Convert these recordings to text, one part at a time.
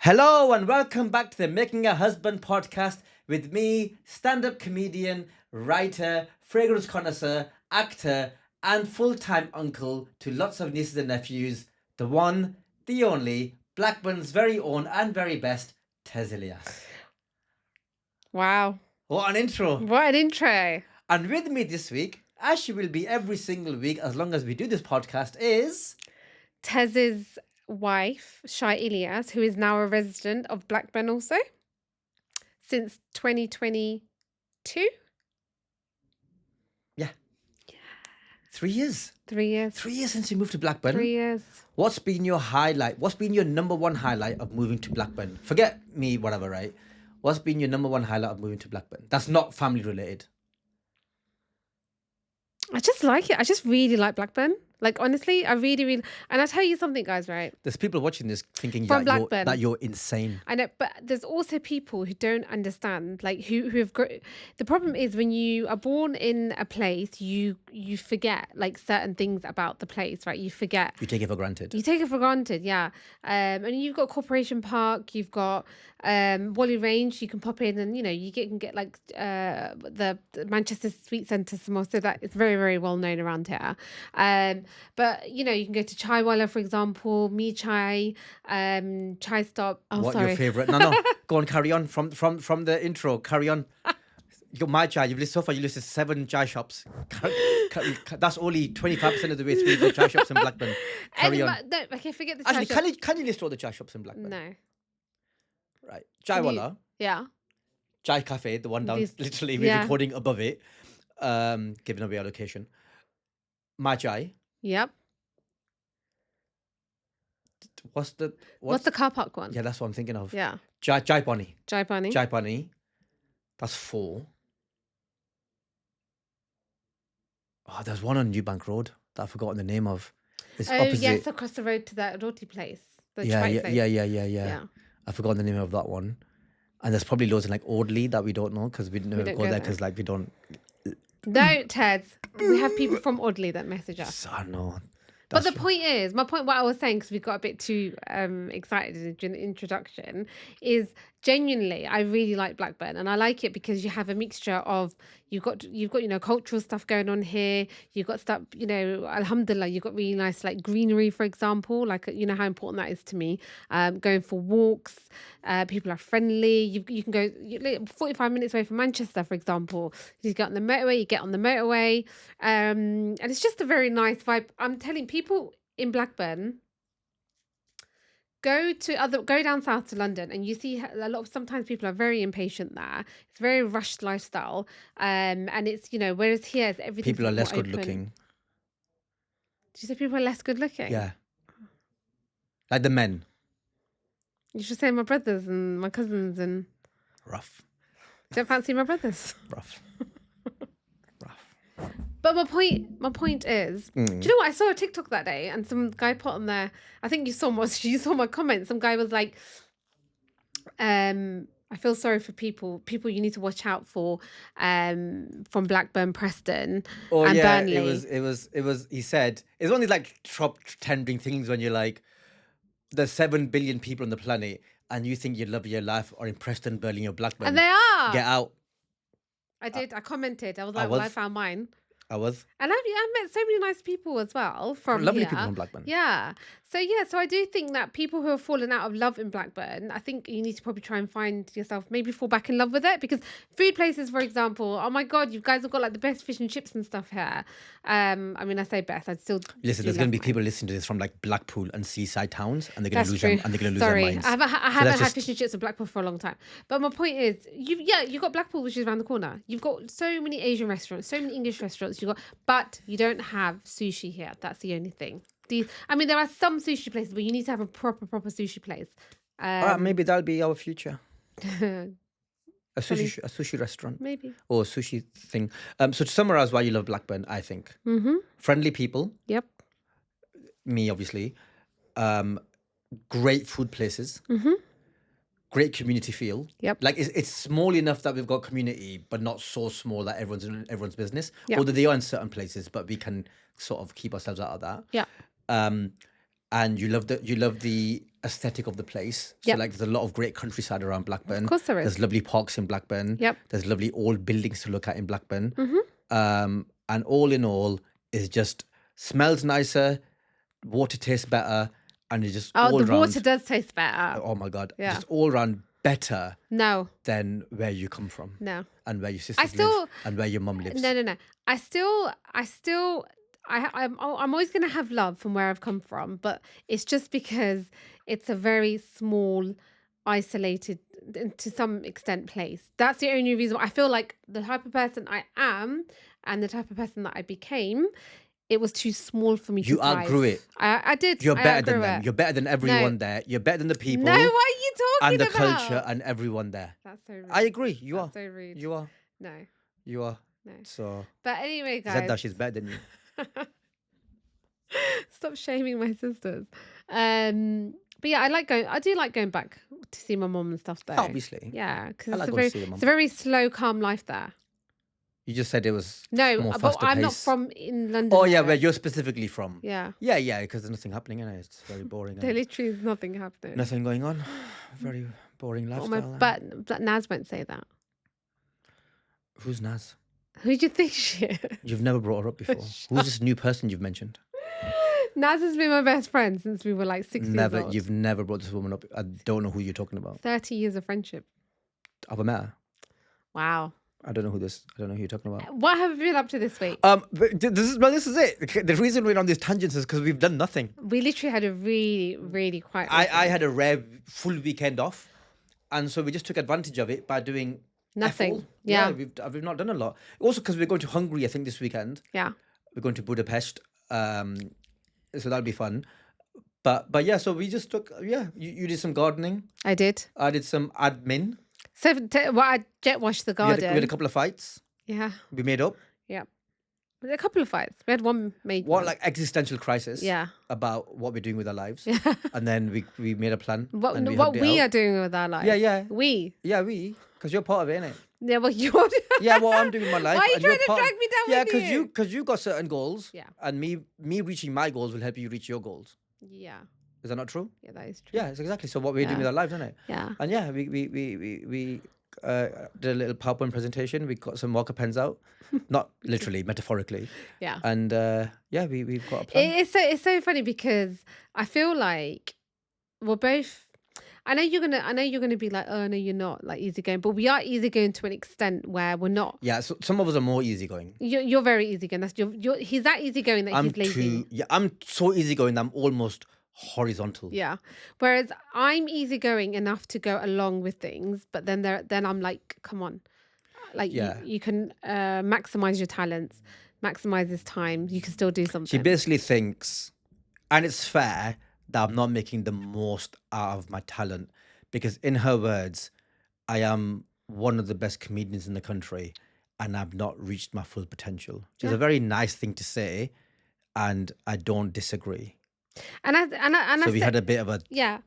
Hello and welcome back to the Making a Husband podcast with me, stand-up comedian, writer, fragrance connoisseur, actor, and full-time uncle to lots of nieces and nephews, the one, the only, Blackburn's very own and very best, Tez Ilyas. Wow. What an intro. What an intro. And with me this week, as she will be every single week as long as we do this podcast, is... Tez's wife, Shy Ilyas, who is now a resident of Blackburn also since 2022. Yeah. 3 years. 3 years. 3 years since you moved to Blackburn. 3 years. What's been your highlight? What's been your number one highlight of moving to Blackburn? Forget me, whatever, right? What's been your number one highlight of moving to Blackburn? That's not family related. I just like it. I just really like Blackburn. Like, honestly, I really... And I'll tell you something, guys, right? There's people watching this thinking From that you're insane. I know, but there's also people who don't understand, like, who have... The problem is when you are born in a place, you forget, like, certain things about the place, right? You forget. You take it for granted. You take it for granted, yeah. And you've got Corporation Park, you've got Wally Range, you can pop in and, you can get like the Manchester Sweet Centre samosa that is very, very well known around here. But, you can go to Chaiwala, for example, Me Chai, Chai Stop. Oh, what sorry. Your favourite? No. Go on, carry on from the intro. Carry on. You got my chai. You've listed so far. You listed 7 chai shops. That's only 25% of the way through the chai shops in Blackburn. Carry on. No, okay, forget the chai Actually, shop. can you list all the chai shops in Blackburn? No. Right. Chaiwala. Yeah. Chai Cafe, the one down, literally, we're recording above it, giving away our location. My Chai. Yep. What's the car park one? Yeah, that's what I'm thinking of. Yeah. Chai Pani. Chai Pani. Chai Pani. That's 4. Oh, there's one on New Bank Road that I've forgotten the name of. It's opposite. Yeah, it's across the road to that roti place. Yeah. Yeah. I've forgotten the name of that one. And there's probably loads in like Audley that we don't know because we never go there because like we don't. No, Ted. We have people from Audley that message us. I know. But the point is, what I was saying, because we got a bit too excited during the introduction, is genuinely, I really like Blackburn, and I like it because you have a mixture of you've got cultural stuff going on here. You've got stuff, alhamdulillah, you've got really nice like greenery, for example, like how important that is to me. Going for walks, people are friendly. You can go 45 minutes away from Manchester, for example. You get on the motorway, and it's just a very nice vibe. I'm telling people in Blackburn, go down south to London, and you see sometimes people are very impatient there. It's very rushed lifestyle, and it's whereas here it's everything. People are less good open. looking. Did you say people are less good looking? Yeah, like the men. You should say my brothers and my cousins and. Rough. Don't fancy my brothers. Rough. But my point is, do you know what? I saw a TikTok that day, and some guy put on there. I think you saw my comment. Some guy was like, I feel sorry for people you need to watch out for, from Blackburn, Preston, and Burnley. It was. He said it's only like top trending things when you're like, there's 7 billion people on the planet, and you think you love your life, or in Preston, Burnley, or Blackburn, and they are. Get out. I did. I commented. I was like, I found mine. I was. And I met so many nice people as well from lovely here. people from Blackburn. Yeah. So I do think that people who have fallen out of love in Blackburn, I think you need to probably try and find yourself, maybe fall back in love with it. Because food places, for example, oh my God, you guys have got like the best fish and chips and stuff here. I mean, I say best, I'd still. Listen, there's going to be people listening to this from like Blackpool and seaside towns, and they're going to lose their minds. I haven't had fish and chips in Blackpool for a long time. But my point is, you've got Blackpool, which is around the corner. You've got so many Asian restaurants, so many English restaurants. But you don't have sushi here. That's the only thing. There are some sushi places, but you need to have a proper sushi place. Maybe that'll be our future. A sushi restaurant. Maybe. Or a sushi thing. So to summarize why you love Blackburn, I think. Friendly people. Yep. Me, obviously. Great food places. Great community feel. Yep. Like it's small enough that we've got community, but not so small that everyone's in everyone's business. Yep. Although they are in certain places, but we can sort of keep ourselves out of that. Yeah. and you love the aesthetic of the place. So Yep. like there's a lot of great countryside around Blackburn. Of course there is. There's lovely parks in Blackburn. Yep. There's lovely old buildings to look at in Blackburn. Mm-hmm. And all in all, it just smells nicer, water tastes better, and it's just all the round. water does taste better. Oh my God. Yeah. Just all round better No, than where you come from no. and where your sisters still- live and where your mum lives. No. I'm always going to have love from where I've come from, but it's just because it's a very small, isolated, to some extent, place. That's the only reason. I feel like the type of person I am and the type of person that I became, it was too small for me to You thrive. outgrew it. I did. You're I better than outgrew them. it. You're better than everyone there. You're better than the people No, what are you talking and the about? culture and everyone there. That's so rude. I agree. You That's are. so rude. You are. No, You are. no. So But anyway, guys. Zedda, she's better than you. Stop shaming my sisters. But yeah, I do like going back to see my mom and stuff there. Obviously. Yeah, because I like it's going to see your mum. it's a very slow, calm life there. You just said it was No, more but faster I'm not pace. from in London. Oh yeah, area. where you're specifically from. Yeah, Yeah, because there's nothing happening in it. It's very boring. there literally is nothing happening. Nothing going on. Very boring Oh, lifestyle. but Naz won't say that. Who's Naz? Who do you think she is? You've never brought her up before. Who's this new person you've mentioned? Naz has been my best friend since we were like 6 years old. You've never brought this woman up. I don't know who you're talking about. 30 years of friendship. I've met her. Wow. I don't know who you're talking about. What have you been up to this week? But this is it. The reason we're on these tangents is because we've done nothing. We literally had a really, really quiet I had a rare full weekend off, and so we just took advantage of it by doing Nothing. F all. Yeah. We've not done a lot. Also because we're going to Hungary, I think, this weekend. Yeah. We're going to Budapest, so that'll be fun. But yeah, so we just took You did some gardening. I did. I did some admin. So, I jet washed the We had garden. a couple of fights. Yeah. We made up. Yeah. A couple of fights. We had one major. What like existential crisis? Yeah. About what we're doing with our lives. Yeah. And then we made a plan. What and we hugged it are out. doing with our life. Yeah. We. Yeah, because you're part of it, innit? Yeah, well, you're. Yeah, what I'm doing with my life. Why are you and you're trying to part- drag me down Yeah, with you? because you got certain goals. Yeah. And me reaching my goals will help you reach your goals. Yeah. Is that not true? Yeah, that is true. Yeah, it's exactly. So what we're doing with our lives, isn't it? Yeah. And yeah, we did a little PowerPoint presentation. We got some marker pens out, not literally, metaphorically. Yeah. And we've got a plan. It's so funny because I feel like we're both. I know you're gonna be like, oh no, you're not like easygoing, but we are easygoing to an extent where we're not. Yeah, so some of us are more easygoing. You're very easygoing. That's he's that easygoing that he's lazy. I'm so easygoing that I'm almost horizontal. Yeah. Whereas I'm easygoing enough to go along with things, but then I'm like, come on, like you can maximize your talents, maximize this time. You can still do something. She basically thinks, and it's fair, that I'm not making the most out of my talent, because in her words, I am one of the best comedians in the country and I've not reached my full potential. Which is a very nice thing to say, and I don't disagree. So we had a bit of a yeah.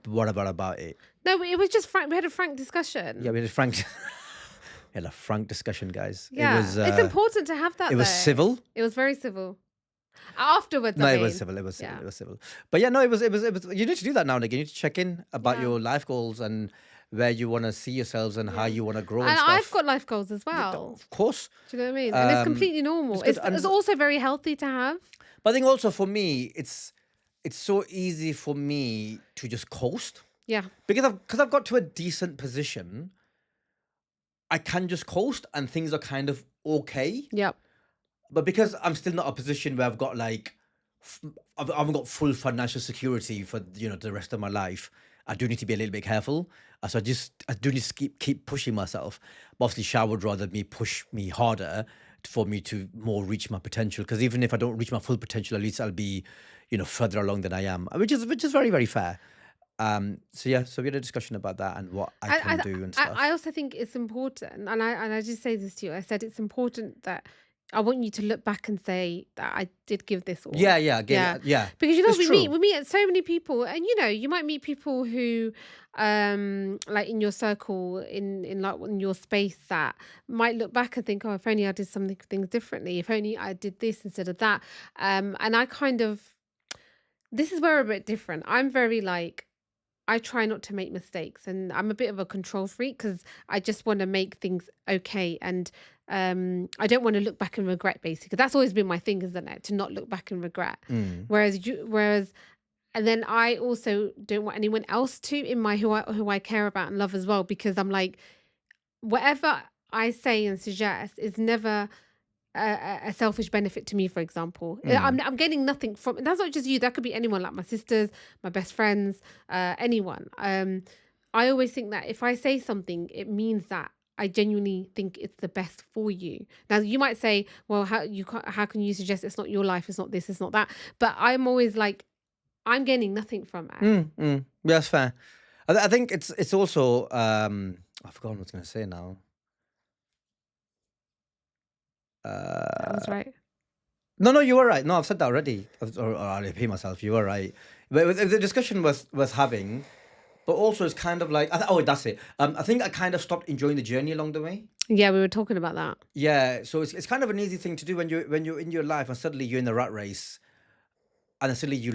whatever about it. No, it was just frank. We had a frank discussion. Yeah, we had a frank, discussion, guys. Yeah, It was, it's important to have that. It was though. civil. It was very civil. Afterwards, No, I it mean. was civil. It was civil. But yeah, no, it was. You need to do that now and again. You need to check in about your life goals and where you want to see yourselves and how you want to grow and stuff. I've got life goals as well. Of course. Do you know what I mean? And it's completely normal. It's also very healthy to have. But I think also for me, it's so easy for me to just coast. Yeah. Because I've got to a decent position, I can just coast and things are kind of okay. Yep. But because I'm still not a position where I've got like, I haven't got full financial security for the rest of my life, I do need to be a little bit careful. So I do need to keep pushing myself. But obviously, Shah would rather me push me harder for me to more reach my potential. Because even if I don't reach my full potential, at least I'll be, further along than I am, which is very, very fair. So we had a discussion about that and what I can do and stuff. I also think it's important, and I just say this to you. I said it's important that I want you to look back and say that I did give this all. Yeah. Because It's we true. meet so many people, and you might meet people who, like in your circle, in like in your space, that might look back and think, oh, if only I did things differently. If only I did this instead of that. And I kind of This is where we're a bit different. I'm very like, I try not to make mistakes, and I'm a bit of a control freak because I just want to make things okay, and I don't want to look back and regret. Basically, that's always been my thing, isn't it? To not look back and regret. Mm. Whereas, and then I also don't want anyone else to in my who I care about and love as well, because I'm like, whatever I say and suggest is never a selfish benefit to me, for example. Mm. I'm getting nothing from that's not just you, that could be anyone, like my sisters, my best friends, anyone. I always think that if I say something, it means that I genuinely think it's the best for you. Now you might say, well, how can you suggest it's not your life, it's not this, it's not that? But I'm always like, I'm gaining nothing from it. Mm. Mm. Yeah, that's fair. I think it's also I've forgotten what I was gonna say now. That was Uh, right. no, you were right. No, I've said that already. Or I repeat myself. You were right. But the discussion was having, but also it's kind of like oh, that's it. I think I kind of stopped enjoying the journey along the way. Yeah, we were talking about that. Yeah, so it's kind of an easy thing to do when you're in your life and suddenly you're in the rat race and then suddenly you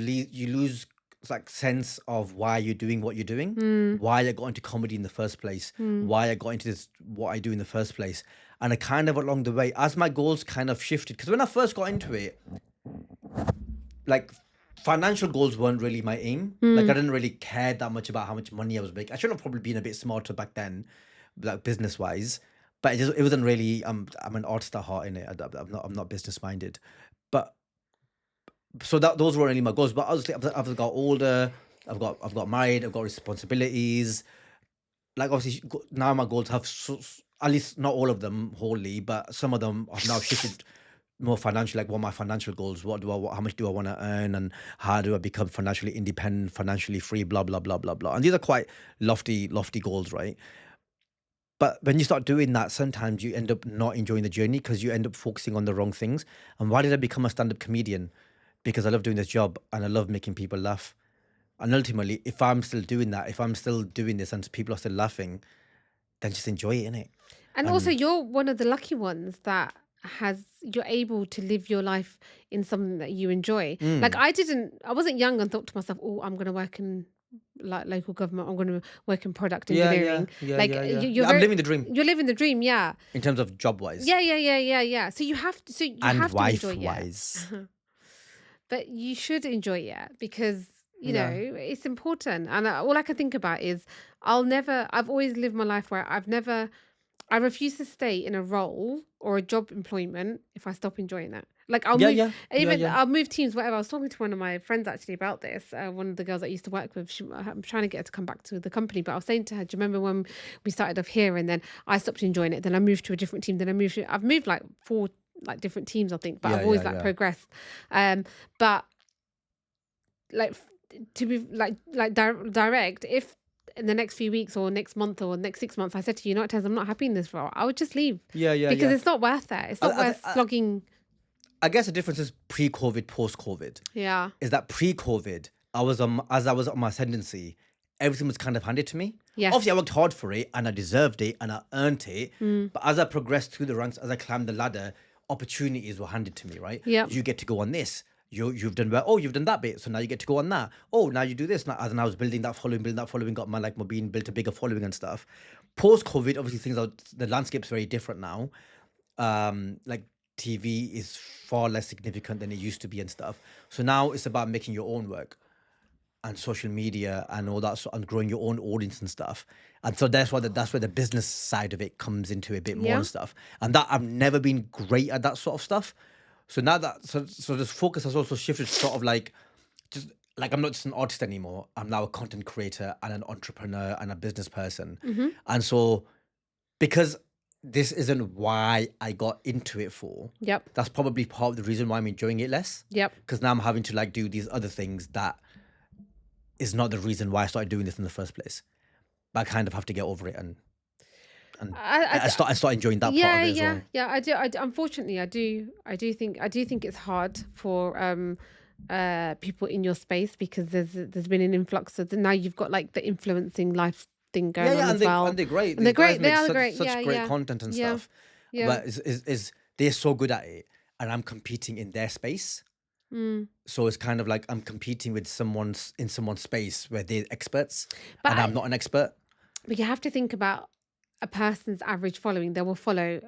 lose like sense of why you're doing what you're doing, Mm, why I got into comedy in the first place, mm, why I got into this what I do in the first place, and I kind of along the way as my goals kind of shifted because when I first got into it, like financial goals weren't really my aim. Like I mm. didn't really care that much about how much money I was making. I should have probably been a bit smarter back then, like business wise. But it wasn't really. I'm an artist at heart in it. I'm not business minded. But so that those were really my goals. But obviously, I've got older. I've got married. I've got responsibilities. Like obviously now my goals have at least not all of them wholly, but some of them have now shifted more financial. Like what are my financial goals? How much do I want to earn, and how do I become financially independent, financially free? Blah blah blah blah blah. And these are quite lofty goals, right? But when you start doing that, sometimes you end up not enjoying the journey because you end up focusing on the wrong things. And why did I become a stand-up comedian? Because I love doing this job and I love making people laugh. And ultimately, if I'm still doing that, if I'm still doing this and people are still laughing, then just enjoy it, innit? And also, And you're one of the lucky ones that you're able to live your life in something that you enjoy. Like mm, I wasn't young and thought to myself, oh, I'm going to work in like local government. I'm going to work in product engineering. Like you're yeah, I'm very, living the dream you're living the dream. Yeah. in terms of job wise Yeah. So you and have to wife enjoy it. wise. But you should enjoy it because Yeah. it's important. And all I can think about is I've always lived my life where I refuse to stay in a role or a job employment if I stop enjoying it. Like Yeah, yeah, yeah, yeah. I'll move teams, whatever. I was talking to one of my friends actually about this. One of the girls I used to work with. I'm trying to get her to come back to the company, but I was saying to her, "Do you remember when we started off here and then I stopped enjoying it? Then I moved to a different team. Then I've moved like four like different teams, I think, but Yeah, I've always yeah, like yeah. progressed. But like to be direct, if in the next few weeks or next month or next 6 months I said to you, not Tez, I'm not happy in this role, I would just leave Yeah, yeah, because yeah. it's not worth it. It's I, not I, worth I, slogging. I guess the difference is pre-COVID, post-COVID. Yeah. Is that pre-COVID, as I was on my ascendancy, everything was kind of handed to me. Yes. Obviously, I worked hard for it and I deserved it and I earned it. Mm. But as I progressed through the ranks, as I climbed the ladder, opportunities were handed to me. Right? Yep. You get to go on this. You've done well. Oh, you've done that bit, so now you get to go on that. Oh, now you do this. Now, as I was building that following, got my being built a bigger following and stuff. Post COVID, obviously the landscape's very different now. Like TV is far less significant than it used to be and stuff. So now it's about making your own work and social media and all that, and growing your own audience and stuff. And so that's where the business side of it comes into a bit more Yeah. and stuff. And that I've never been great at that sort of stuff. So now that so this focus has also shifted, sort of like just like I'm not just an artist anymore. I'm now a content creator and an entrepreneur and a business person. Mm-hmm. And so because this isn't why I got into it for, Yep. that's probably part of the reason why I'm enjoying it less. Yep. Because now I'm having to like do these other things that is not the reason why I started doing this in the first place. But I kind of have to get over it and I, I start enjoying that part of it as well. yeah. I do. Unfortunately, I do think it's hard for people in your space because there's been an influx of now you've got like the influencing life thing Yeah, going on yeah, as well. and they're great. And These they're guys great. They make are such great. such Yeah, great yeah, content and yeah, stuff. yeah. But is they're so good at it, and I'm competing in their space. So it's kind of like I'm competing with someone's in someone's space where they're experts But and I'm not an expert. But you have to think about a person's average following. They will follow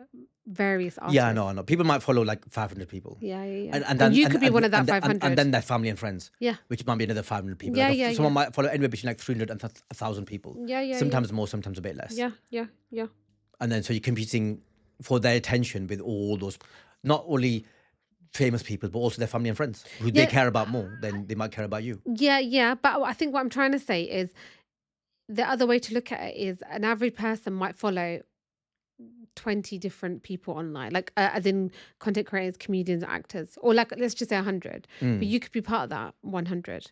various Yeah, artists. I know. People might follow like 500 people. Yeah, yeah, yeah. And And then you could be one of that and 500. then their family and friends. Yeah. Which might be another 500 people. Yeah, Like yeah, someone yeah. might follow anywhere between like 300 and 1,000 people. Yeah, yeah, Sometimes more, sometimes a bit less. yeah, yeah, yeah. And then so you're competing for their attention with all those, not only famous people, but also their family and friends who they Yeah. care about more than they might care about you. Yeah, yeah. But I think what I'm trying to say is the other way to look at it is an average person might follow 20 different people online, like as in content creators, comedians, actors, or like let's just say 100. But you could be part of that 100.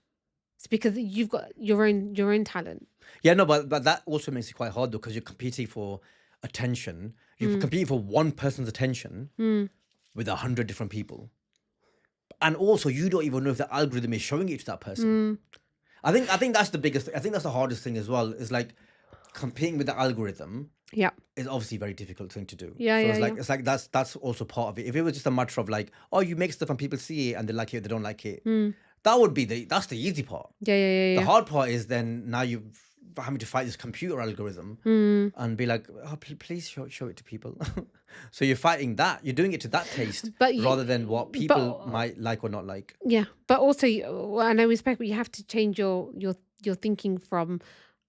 It's because you've got your own talent. Yeah, no, but that also makes it quite hard though, because you're competing for attention. You're competing for one person's attention with 100 different people. And also you don't even know if the algorithm is showing it to that person. I think that's the biggest I think that's the hardest thing as well, is like competing with the algorithm Yeah. is obviously a very difficult thing to do. Yeah, so yeah, it's like that's also part of it. If it was just a matter of like, oh, you make stuff and people see it and they like it or they don't like it, that would be that's the easy part. Yeah, yeah, yeah, The yeah. hard part is then now you're having to fight this computer algorithm and be like, oh, please show it to people. So you're fighting that. You're doing it to that taste But rather than what people might like or not like. Yeah, but also well, I know we spoke, but you have to change your thinking from,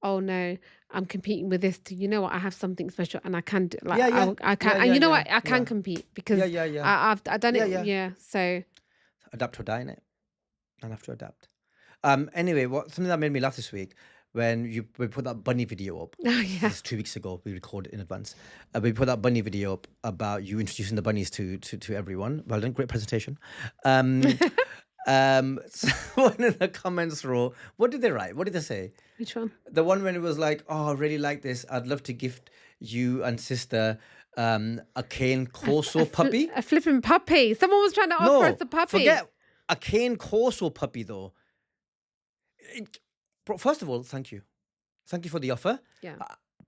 oh no, I'm competing with this, to, you know what, I have something special and I can do, like I can, and you know what, I can compete because I've done it. Yeah. So Adapt or die, innit? I'll have to adapt. Anyway, something that made me laugh this week when we put that bunny video up. Oh, yeah. This is 2 weeks ago. We recorded in advance. We put that bunny video up about you introducing the bunnies to everyone. Well done, great presentation. Someone in the comments wrote, what did they write? What did they say? Which one? The one when it was like, oh, I really like this. I'd love to gift you and sister a cane corso puppy. A flipping puppy. Someone was trying to offer us a puppy. Forget a cane corso puppy though. First of all, thank you. Thank you for the offer. Yeah.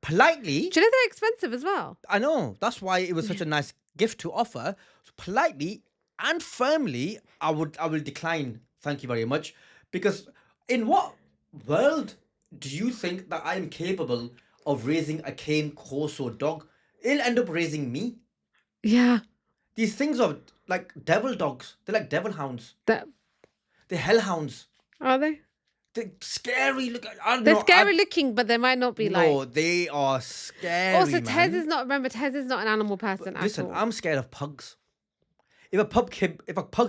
Politely. Do you know they're expensive as well? I know. That's why it was such a nice gift to offer. So politely and firmly, I will decline. Thank you very much. Because in what world do you think that I am capable of raising a cane corso dog? It'll end up raising me. Yeah. These things are like devil dogs. They're like devil hounds. They're hellhounds. Are they? They're scary. They're scary looking, but they might not be like. No, they are scary. Also, man. Tez is not an animal person Listen, at all. I'm scared of pugs. If a pug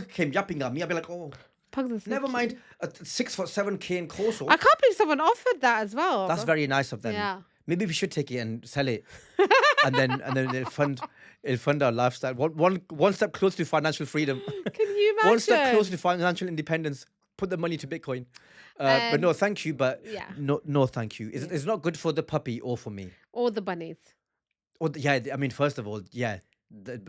came yapping at me, I'd be like, oh, Pugs are so never cute. mind a 6'7" cane corso. I can't believe someone offered that as well. That's very nice of them. Yeah. Maybe we should take it and sell it, and then it'll fund our lifestyle. One step closer to financial freedom. Can you imagine? One step closer to financial independence. Put the money to Bitcoin. But no, thank you. But yeah. no, thank you. It's not good for the puppy or for me. Or the bunnies. Or I mean, first of all, yeah,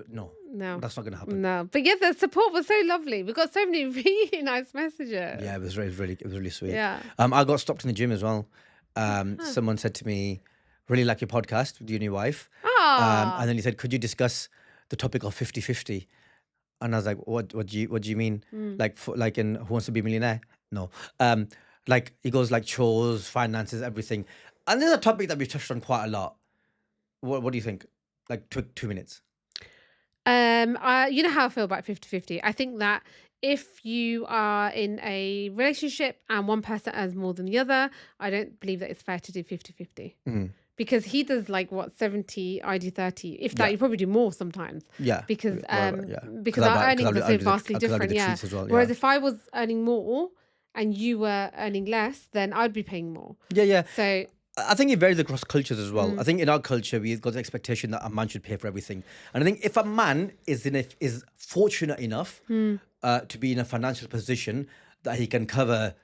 no, that's not going to happen. No, but yeah, the support was so lovely. We got so many really nice messages. Yeah, it was really sweet. Yeah. I got stopped in the gym as well. Someone said to me, "Really like your podcast with you and your wife." And then he said, "Could you discuss the topic of 50-50?" And I was like, "What do you mean? Like in Who Wants to Be a Millionaire?" No. Like he goes like chores, finances, everything. And there's a topic that we touched on quite a lot. What do you think? Like 2 minutes. You know how I feel about 50-50. I think that if you are in a relationship and one person earns more than the other, I don't believe that it's fair to do 50-50. Because he does like what 70, I do 30. If that, you probably do more sometimes. Yeah. Because Because our earnings are so vastly different. Yeah. Well, Whereas if I was earning more and you were earning less, then I'd be paying more. Yeah. So I think it varies across cultures as well. I think in our culture, we've got the expectation that a man should pay for everything. And I think if a man is fortunate enough to be in a financial position that he can cover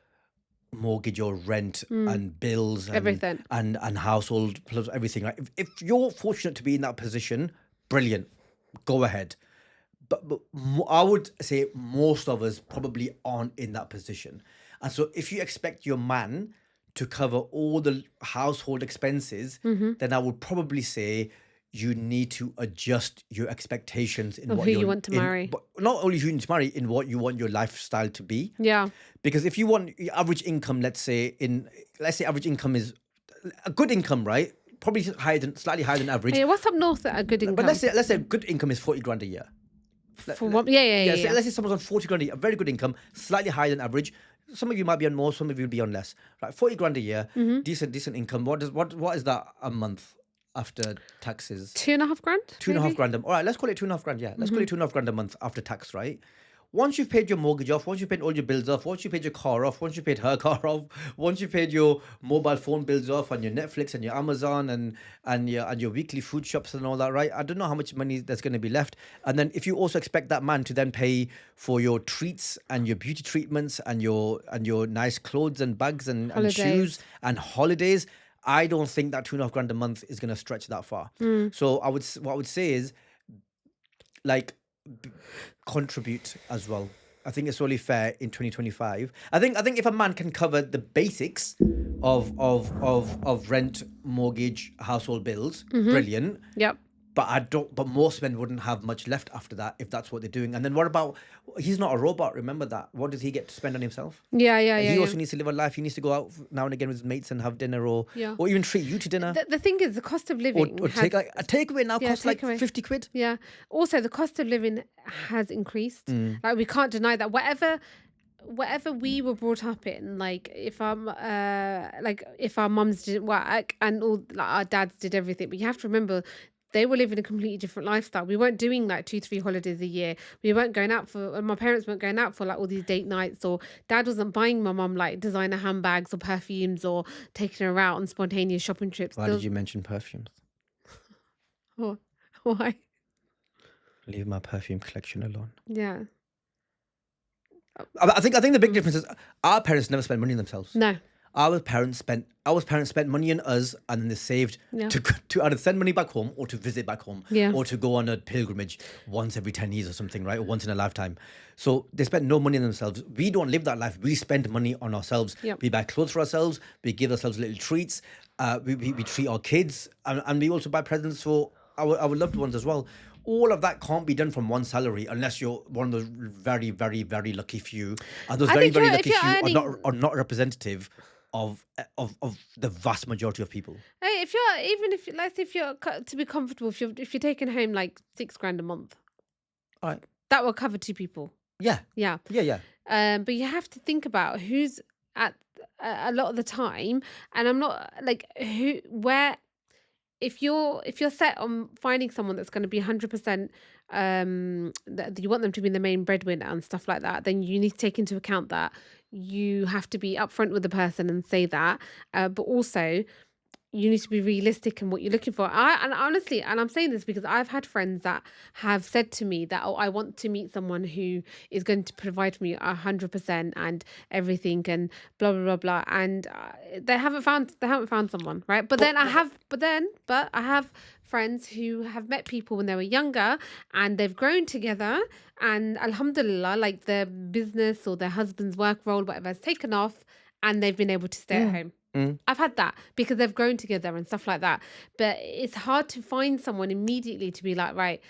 mortgage or rent and bills and Everything. and household plus everything, right? If you're fortunate to be in that position, brilliant, go ahead. But I would say most of us probably aren't in that position. And so if you expect your man to cover all the household expenses, then I would probably say you need to adjust your expectations in Of what who you you're want to in, marry. but not only who you need to marry, in what you want your lifestyle to be. Yeah. Because if you want your average income, let's say average income is a good income, right? Probably slightly higher than average. Hey, what's up north at a good income? But let's say good income is 40 grand a year. For what? Yeah. So let's say someone's on 40 grand a year, a very good income, slightly higher than average. Some of you might be on more, some of you will be on less. Right, 40 grand a year, decent income. What is that a month after taxes? 2.5 grand. Two and a half maybe? grand. All right, let's call it 2.5 grand. Yeah, let's call it 2.5 grand a month after tax, right? Once you've paid your mortgage off, once you've paid all your bills off, once you paid your car off, once you paid her car off, once you paid your mobile phone bills off, and your Netflix and your Amazon and your weekly food shops and all that, right? I don't know how much money there's going to be left. And then if you also expect that man to then pay for your treats and your beauty treatments and your nice clothes and bags and Holidays. shoes and holidays, I don't think that 2.5 grand a month is going to stretch that far. So what I would say is, like, contribute as well. I think it's only fair in 2025. I think if a man can cover the basics of rent, mortgage, household bills, brilliant. Yep. But most men wouldn't have much left after that if that's what they're doing. And then what about, he's not a robot, remember that. What does he get to spend on himself? Yeah. He also needs to live a life. He needs to go out now and again with his mates and have dinner or even treat you to dinner. The thing is, the cost of living Or take a takeaway now costs like takeaway. 50 quid. Yeah. Also, the cost of living has increased. Like, we can't deny that. Whatever we were brought up in, like if our mums didn't work and all, like, our dads did everything, but you have to remember, they were living a completely different lifestyle. We weren't doing like 2-3 holidays a year. We weren't going out my parents weren't going out for like all these date nights, or dad wasn't buying my mum like designer handbags or perfumes or taking her out on spontaneous shopping trips. Why did you mention perfumes? Why? Leave my perfume collection alone. Yeah. I think the big difference is our parents never spent money on themselves. No. Our parents spent money on us, and then they saved to either send money back home or to visit back home, or to go on a pilgrimage once every 10 years or something, right? Or once in a lifetime. So they spent no money on themselves. We don't live that life. We spend money on ourselves. Yep. We buy clothes for ourselves. We give ourselves little treats. We treat our kids, and we also buy presents for our loved ones as well. All of that can't be done from one salary unless you're one of those very, very, very lucky few. And those very, very lucky few are not representative of the vast majority of people. Hey, let's say if you're to be comfortable, if you're taking home like 6 grand a month, All right. that will cover 2 people. Yeah. Yeah. But you have to think about who's at a lot of the time, and I'm not like if you're set on finding someone that's going to be 100%, that you want them to be the main breadwinner and stuff like that, then you need to take into account that you have to be upfront with the person and say that, but also you need to be realistic in what you're looking for. And honestly, and I'm saying this because I've had friends that have said to me that, I want to meet someone who is going to provide for me 100% and everything and blah blah blah blah, and they haven't found someone, right? But I have friends who have met people when they were younger and they've grown together, and alhamdulillah, like their business or their husband's work role, whatever, has taken off, and they've been able to stay at home. I've had that because they've grown together and stuff like that. But it's hard to find someone immediately to be like, right,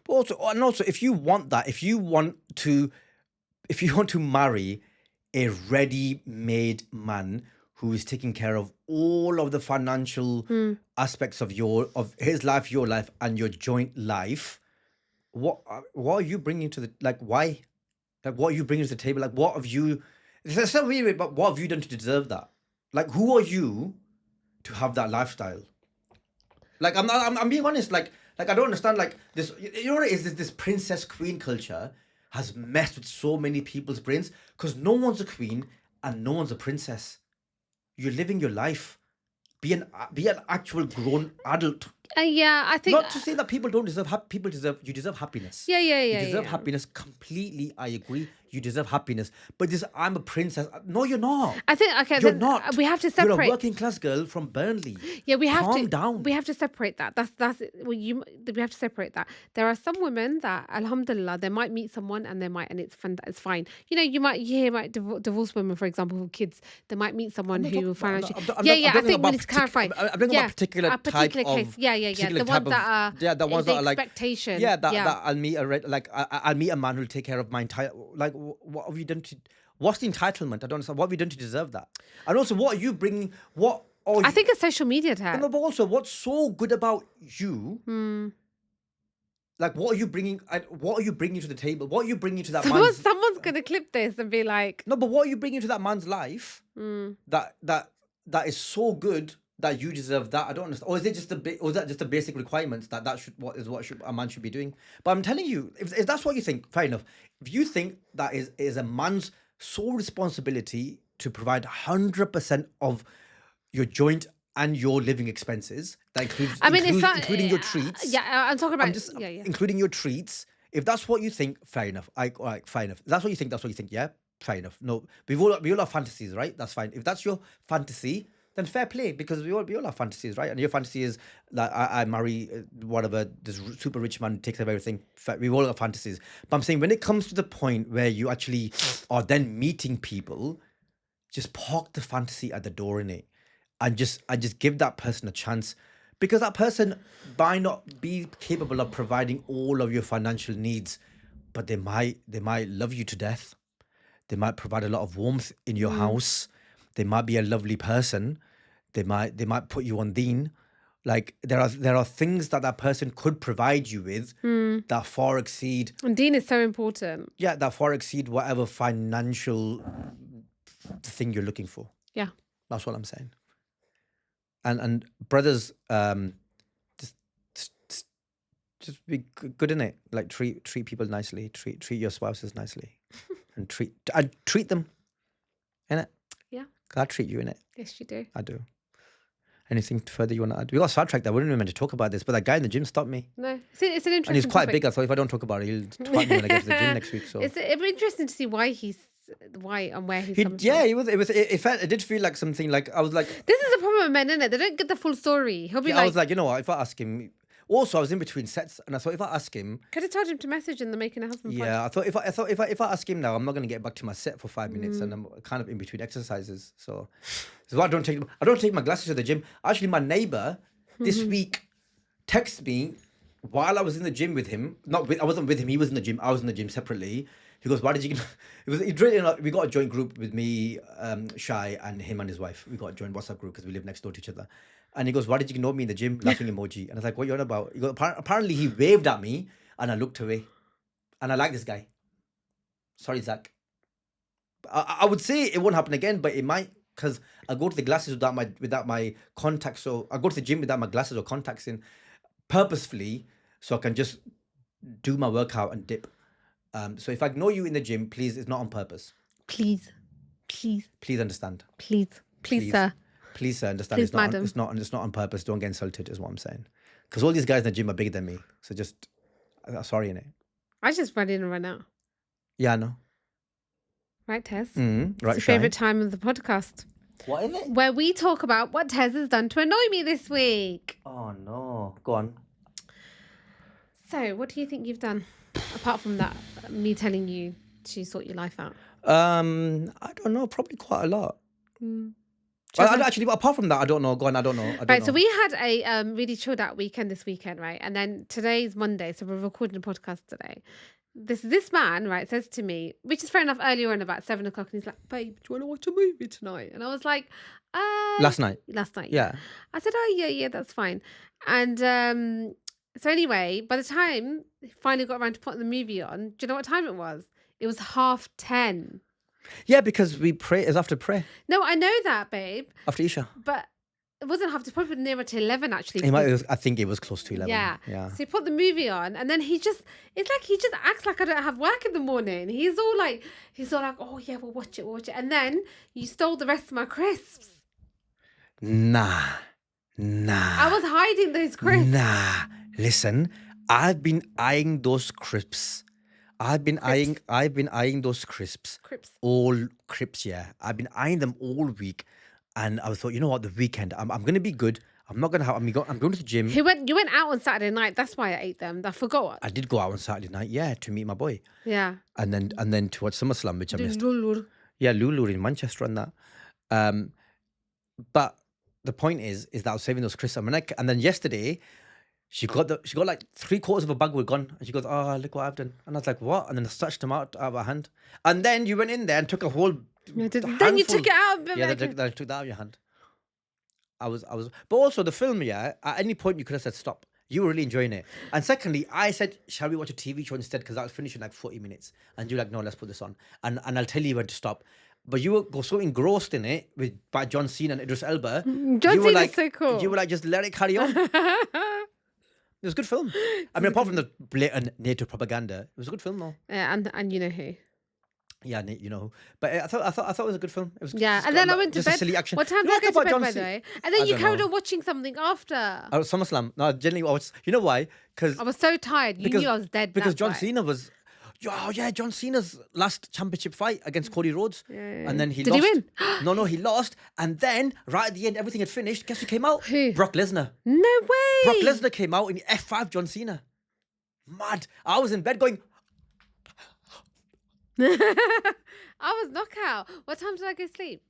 Also, if you want that, if you want to marry a ready-made man who is taking care of all of the financial aspects of his life, your life, and your joint life, what are you bringing to the, like, why? Like, what are you bringing to the table? Like, what have you... It's not weird, but what have you done to deserve that? Like, who are you to have that lifestyle? Like, I'm being honest. Like I don't understand. Like, this, you know what it is? This princess queen culture has messed with so many people's brains because no one's a queen and no one's a princess. You're living your life. Be an actual grown adult Yeah, I think. Not to say that people don't deserve you deserve happiness. Yeah, You deserve happiness completely. I agree. You deserve happiness. But this, I'm a princess. No, you're not. I think okay. You're Then not. we have to You're a separate. working class girl from Burnley. Yeah, we have Calm to. down. We have to separate that. That's well, we have to separate that. There are some women that, alhamdulillah, they might meet someone and it's fun. It's fine. You know, you hear about divorced women, for example, with kids. They might meet someone who will financially. I think we need to clarify. I'm talking about a particular case. of Yeah. The ones that are. Yeah, the ones the that are like expectation. that I'll meet I'll meet a man who'll take care of my entire, like, what have you done to, what's the entitlement? I don't understand. What have you done to deserve that? And also, what are you bringing? What are I think it's social media tag. No, but also, what's so good about you? Like, what are you bringing? What are you bringing to the table? What are you bringing to that man's? Someone's gonna clip this and be like, No, but what are you bringing to that man's life? That is so good that you deserve that. I don't understand. Or is it just or is that just the basic requirements that should a man should be doing? But I'm telling you, if that's what you think, fair enough. If you think that is a man's sole responsibility to provide 100% of your joint and your living expenses, that includes, including your treats. Yeah, I'm talking about. Including your treats. If that's what you think, fair enough. All right, fair enough. If that's what you think. That's what you think. Yeah, fair enough. No, we all have fantasies, right? That's fine. If that's your fantasy, then fair play, because we all have fantasies, right? And your fantasy is that I marry whatever, this super rich man takes care of everything. We all have fantasies. But I'm saying, when it comes to the point where you actually are then meeting people, just park the fantasy at the door, in it, and just give that person a chance, because that person might not be capable of providing all of your financial needs, but they might love you to death. They might provide a lot of warmth in your house. They might be a lovely person. They might put you on deen. Like, there are things that person could provide you with that far exceed. And deen is so important. Yeah, that far exceed whatever financial thing you're looking for. Yeah, that's what I'm saying. And brothers, just be good in it. Like, treat people nicely. Treat your spouses nicely, and treat them, innit? Yeah. I treat you, innit? Yes, you do. I do. Anything further you want to add? We got sidetracked there. We didn't even meant to talk about this, but that guy in the gym stopped me. No, it's an interesting. And he's quite topic. big. I thought if I don't talk about it, he'll twat me when I get to the gym next week. So it'd be interesting to see why and where he's coming yeah, from. it did feel like something, like, I was like, this is a problem with men, isn't it? They don't get the full story. He'll be I was like, you know what, if I ask him. Also, I was in between sets, and I thought, if I ask him, could have told him to message in the Making a Husband. Yeah, I thought if I ask him now, I'm not going to get back to my set for 5 minutes, and I'm kind of in between exercises. So I don't take my glasses to the gym. Actually, my neighbor this week texted me while I was in the gym with him. I wasn't with him. He was in the gym. I was in the gym separately. He goes, "Why did you?" We got a joint group with me, Shy, and him and his wife. We got a joint WhatsApp group because we live next door to each other. And he goes, "Why did you ignore me in the gym?" Laughing emoji. And I was like, "What are you on about?" He goes, apparently he waved at me, and I looked away. And I like this guy. Sorry, Zach. I would say it won't happen again, but it might, because I go to the glasses without my contacts. So I go to the gym without my glasses or contacts in, purposefully, so I can just do my workout and dip. So if I ignore you in the gym, please, it's not on purpose. Please understand. Please, sir. Please, sir, understand. Please, it's not. madam. It's not on purpose. Don't get insulted, is what I'm saying. Because all these guys in the gym are bigger than me. So just, sorry, innit? I just run in and run out. Yeah, I know. Right, Tez? Right, it's your favourite time of the podcast. What is it? Where we talk about what Tez has done to annoy me this week. Oh, no. Go on. So, what do you think you've done? Apart from that, me telling you to sort your life out. I don't know. Probably quite a lot. Actually, but apart from that, I don't know. Go on, I don't know. Right, so we had a really chilled out weekend this weekend, right? And then today's Monday, so we're recording a podcast today. This man, right, says to me, which is fair enough, earlier on about 7 o'clock, and he's like, "Babe, do you want to watch a movie tonight?" And I was like, Last night. Yeah. I said, "Oh, yeah, that's fine." And so anyway, by the time he finally got around to putting the movie on, do you know what time it was? It was 10:30. Yeah, because we pray. It's after prayer. No, I know that, babe. After Isha. But it wasn't half, probably nearer to 11, actually. I think it was close to 11. Yeah. Yeah. So he put the movie on, and then it's like he just acts like I don't have work in the morning. He's all like, "Oh yeah, we'll watch it. And then you stole the rest of my crisps. Nah. Nah. I was hiding those crisps. Nah. Listen, I've been eyeing those crisps. I've been eyeing those crisps. Crisps. All crisps, yeah. I've been eyeing them all week. And I thought, you know what, the weekend, I'm going to be good. I'm not going to have, I'm going to the gym. You went out on Saturday night. That's why I ate them. I forgot what. I did go out on Saturday night, yeah, to meet my boy. Yeah. And then to watch SummerSlam, which I missed. Lulu. Yeah, Lulu in Manchester and that. But the point is that I was saving those crisps. And then yesterday, she got like 3/4 of a bag were gone. And she goes, oh, look what I've done. And I was like, what? And then I snatched them out of her hand. And then you went in there and took a whole Then you took it out. Yeah, I took that out of your hand. I was, but also the film, yeah, at any point you could have said stop. You were really enjoying it. And secondly, I said, shall we watch a TV show instead? Because I was finishing like 40 minutes. And you're like, no, let's put this on. And I'll tell you when to stop. But you were so engrossed in it by John Cena and Idris Elba. John Cena's so cool. You were like, just let it carry on. It was a good film. I mean, apart from the blatant NATO propaganda, it was a good film though. Yeah, and you know who. Yeah, you know. But I thought it was a good film. It was and then I went to just bed. a silly action. What time did I go to bed, by the way? And then you carried on watching something after. SummerSlam. No, generally, you know why? Because I was so tired. You knew I was dead. Because John Cena was. Oh yeah, John Cena's last championship fight against Cody Rhodes. Yeah. And then he Did lost. he win? No, he lost. And then, right at the end, everything had finished. Guess who came out? Who? Brock Lesnar. No way. Brock Lesnar came out in F5 John Cena. Mad. I was in bed going... I was knockout. What time did I go sleep?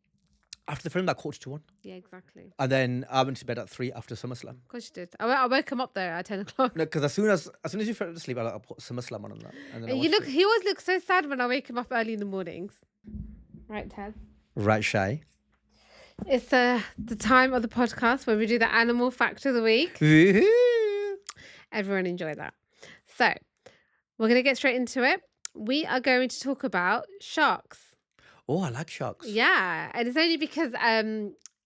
After the film, that 1:45. Yeah, exactly. And then I went to bed at 3 after SummerSlam. Of course you did. I woke him up there at 10 o'clock. No, because as soon as you fell asleep, I put SummerSlam on that. And then He always looks so sad when I wake him up early in the mornings. Right, Tez? Right, Shy. It's the time of the podcast where we do the animal fact of the week. Woohoo! Everyone enjoy that. So, we're going to get straight into it. We are going to talk about sharks. Oh, I like sharks. Yeah, and it's only because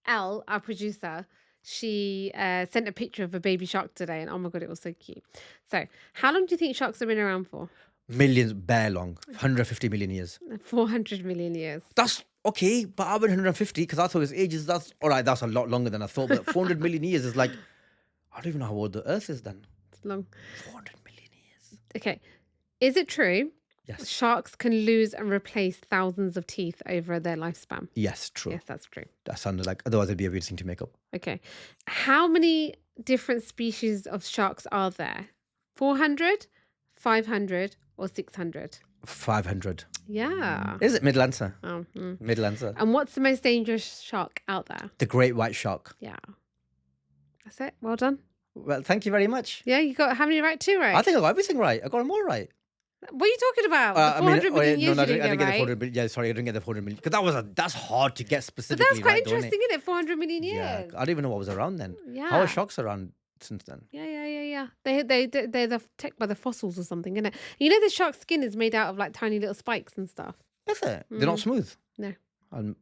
Elle, our producer, she sent a picture of a baby shark today, and oh my god, it was so cute. So, how long do you think sharks have been around for? Millions, bare long. 150 million years. 400 million years. That's okay, but I went 150 because I thought it was ages. That's all right. That's a lot longer than I thought. But 400 million years is like, I don't even know how old the Earth is then. It's long. 400 million years. Okay, is it true? Yes. Sharks can lose and replace thousands of teeth over their lifespan. Yes, true. Yes, that's true. That sounded like, otherwise it'd be a weird thing to make up. Okay. How many different species of sharks are there? 400, 500, or 600? 500. Yeah. Is it? Middle answer. Oh, Middle answer. And what's the most dangerous shark out there? The great white shark. Yeah. That's it. Well done. Well, thank you very much. Yeah, you got how many right? 2 right? I think I got everything right. I got them all right. What are you talking about? The 400 million years you didn't get the right? 400 million. Yeah, sorry, I didn't get the 400 million. Because that's hard to get But specifically that's quite right, don't interesting, isn't it? 400 million years. Yeah, I don't even know what was around then. Yeah. How are sharks around since then? Yeah. They're protected by the fossils or something, isn't it? You know the shark's skin is made out of like tiny little spikes and stuff. Is it? They're not smooth? No. I'll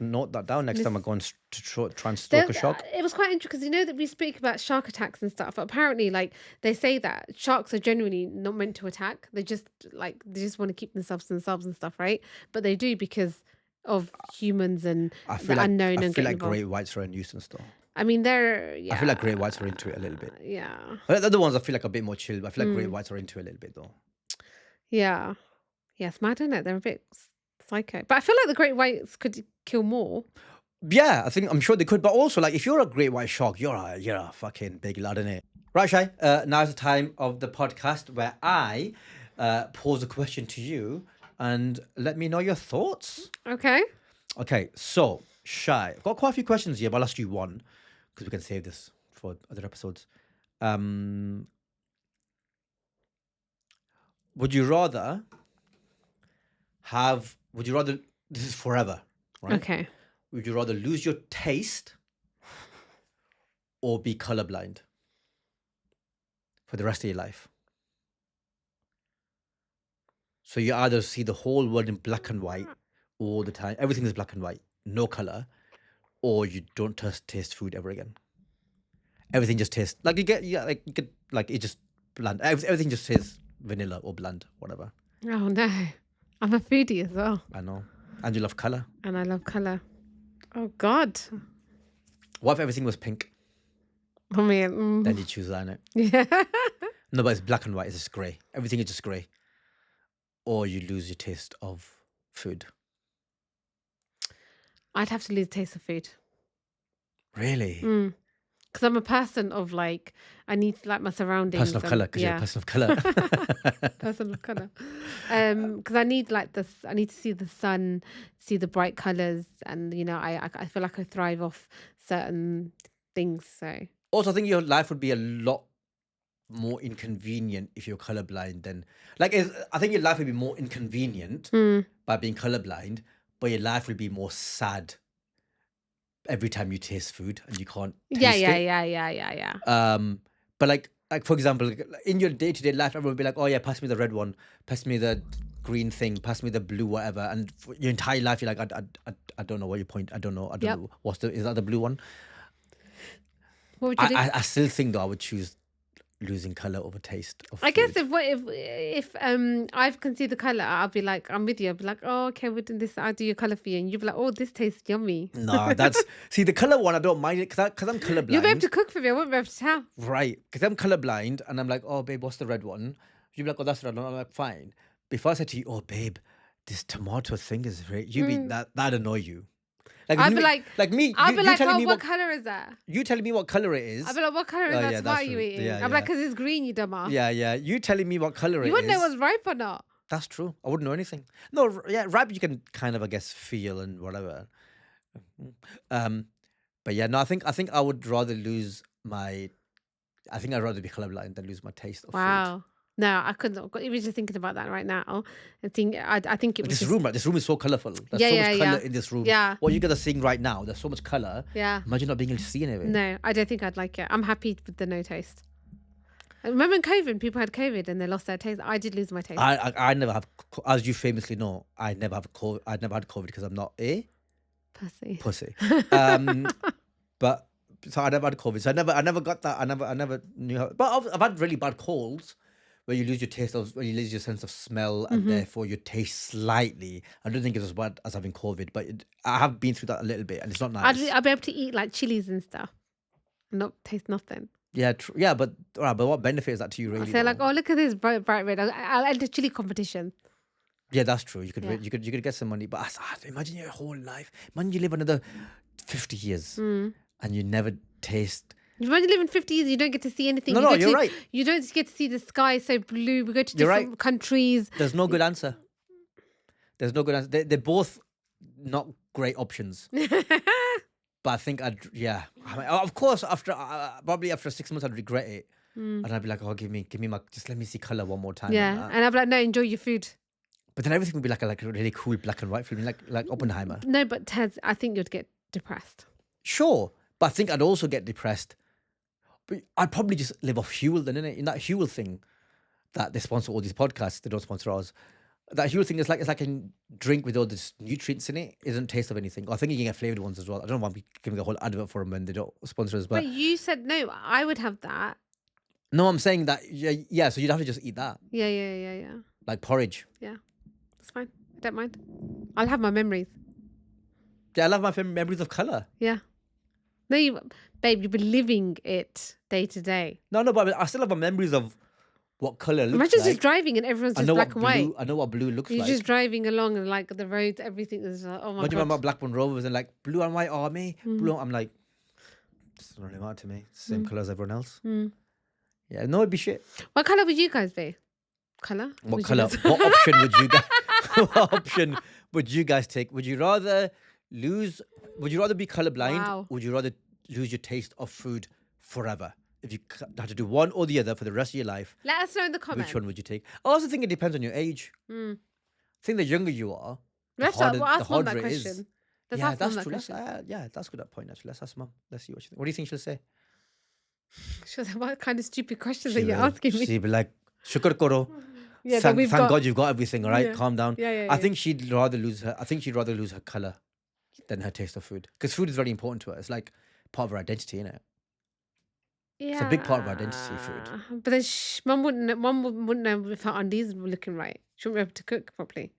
note that down next time I go and try and stalk a shark. It was quite interesting because you know that we speak about shark attacks and stuff. But apparently, like they say that sharks are generally not meant to attack. They just want to keep themselves to themselves and stuff, right? But they do because of humans and the unknown. I feel like great whites are a nuisance though. I mean, they're I feel like great whites are into it a little bit. Yeah. But the other ones I feel like a bit more chill. But I feel like great whites are into it a little bit though. Yeah. Yeah, it's mad, isn't it? They're a bit psycho. But I feel like the great whites could kill more. Yeah, I'm sure they could. But also, like, if you're a great white shark, you're a fucking big lad, innit? Right, Shai? Now's the time of the podcast where I pose a question to you and let me know your thoughts. Okay. Okay, so, Shai, I've got quite a few questions here, but I'll ask you one because we can save this for other episodes. Would you rather, this is forever, right? Okay. Would you rather lose your taste or be colorblind for the rest of your life? So you either see the whole world in black and white all the time, everything is black and white, no color, or you don't taste food ever again. Everything just tastes like it just bland. Everything just tastes vanilla or bland, whatever. Oh no, I'm a foodie as well. I know, and you love color. And I love color. Oh God. What if everything was pink? I mean, then you choose that, innit? yeah. No, but it's black and white. It's just grey. Everything is just grey. Or you lose your taste of food. I'd have to lose taste of food. Really? Because I'm a person of like, I need to like my surroundings. Person of colour, because you're a person of colour. Person of colour. Because I need like this. I need to see the sun, see the bright colours, and I feel like I thrive off certain things. So Also, I think your life would be a lot more inconvenient if you're colorblind than I think your life would be more inconvenient by being colorblind, but your life would be more sad every time you taste food and you can't taste it. Yeah. But like for example, in your day-to-day life, everyone would be like, oh yeah, pass me the red one, pass me the green thing, pass me the blue whatever, and for your entire life you're like, I don't know what your point. I don't know. Is that the blue one? What would you do? I still think though I would choose losing color over taste of I guess food. if I can see the color, I'll be like, I'm with you. I'll be like, oh, okay, we're doing this. I'll do your color for you, and you'll be like, oh, this tastes yummy. No, see the color one. I don't mind it because I'm colorblind. You'll be able to cook for me. I won't be able to tell. Right, because I'm colorblind, and I'm like, oh babe, what's the red one? You'd be like, oh, that's the red one. I'm like, fine. Before I said to you, oh babe, this tomato thing is very, you'd be that annoy you. I'd be like, me. I'll you be like, telling oh, me what color is that? You telling me what color it is? I'll be like, what color is Oh, that yeah, tomato that's you true. eating? Yeah, I'm like, because it's green, you dumbass. Yeah. You telling me what color it is? You wouldn't know what's ripe or not. That's true. I wouldn't know anything. No, yeah, ripe you can kind of, I guess, feel and whatever. But yeah, no, I think I would rather lose my. I think I'd rather be colorblind than lose my taste of food. Wow. No, I couldn't. Even just thinking about that right now, I think it was This just, room, right? This room is so colorful. There's Yeah, so yeah, much color yeah. in this room. Yeah. What you guys are seeing right now, there's so much color. Yeah. Imagine not being able to see any of it. No, I don't think I'd like it. I'm happy with the no taste. Remember in COVID, people had COVID and they lost their taste. I did lose my taste. I never have, as you famously know, I never had COVID because I'm not a Pussy. But so I never had COVID. So I never got that. I never knew how. But I've had really bad colds where you lose your taste of, where you lose your sense of smell, and therefore your taste slightly. I don't think it's as bad as having COVID, but I have been through that a little bit, and it's not nice. I'd be able to eat like chilies and stuff, and not taste nothing. Yeah, yeah, but what benefit is that to you, really? Say like, oh, look at this bright red. I'll enter chili competition. Yeah, that's true. You could Yeah. you could get some money, but imagine your whole life. Imagine you live another 50 years and you never taste. Imagine living 50 years, you don't get to see anything. No, you're right. You don't get to see the sky so blue. We go to You're different countries. There's no good answer. There's no good answer. They're both not great options. But I think I mean, of course, after probably after 6 months, I'd regret it, and I'd be like, oh, give me my, just let me see color one more time. Yeah, and I'd be like, no, enjoy your food. But then everything would be like a really cool black and white film, like Oppenheimer. No, but Tez, I think you'd get depressed. Sure, but I think I'd also get depressed. But I'd probably just live off Huel then, innit? In that Huel thing that they sponsor all these podcasts, they don't sponsor ours. That Huel thing is like, it's like a drink with all these nutrients in it. It doesn't taste of anything. I think you can get flavoured ones as well. I don't want to be giving a whole advert for them when they don't sponsor us. But you said no, I would have that. no, I'm saying that, yeah, so you'd have to just eat that. Yeah. Like porridge. Yeah, that's fine. I don't mind. I'll have my memories. Yeah, I love my memories of colour. Yeah. No, babe, you've been living it day to day. No, but I still have my memories of what colour looks Imagine like. just driving and everyone's just black and white. I know what blue looks You're like. just driving along and like the roads, everything is like, oh my Imagine god. my Blackburn Rovers and like blue and white army. Blue, I'm like, it's not really matter to me. Same colour as everyone else. Yeah, no, it'd be shit. What colour would you guys be? Colour? What colour? What option would you guys? What option would you guys take? Would you rather lose? Would you rather be colorblind? Wow. Or would you rather lose your taste of food forever? If you had to do one or the other for the rest of your life, Let us know in the comments. which one would you take? I also think it depends on your age. I think the younger you are, the Let's harder, ask the Mum harder that it is. question. Let's Yeah, ask Mum that's that true. question. Yeah, that's a good point actually. Let's ask Mum. Let's see what she thinks. What do you think she'll say? She'll say, what kind of stupid questions She are you will. asking me? She'll be like, "Shukr karo." Yeah, Thank God you've got everything. All right, Yeah. calm down. Yeah. I think she'd rather lose her. I think she'd rather lose her color than her taste of food, because food is very important to her. It's like part of her identity, isn't it? It's a big part of her identity, food. But then Mum wouldn't know if her undies were looking right. She wouldn't be able to cook properly.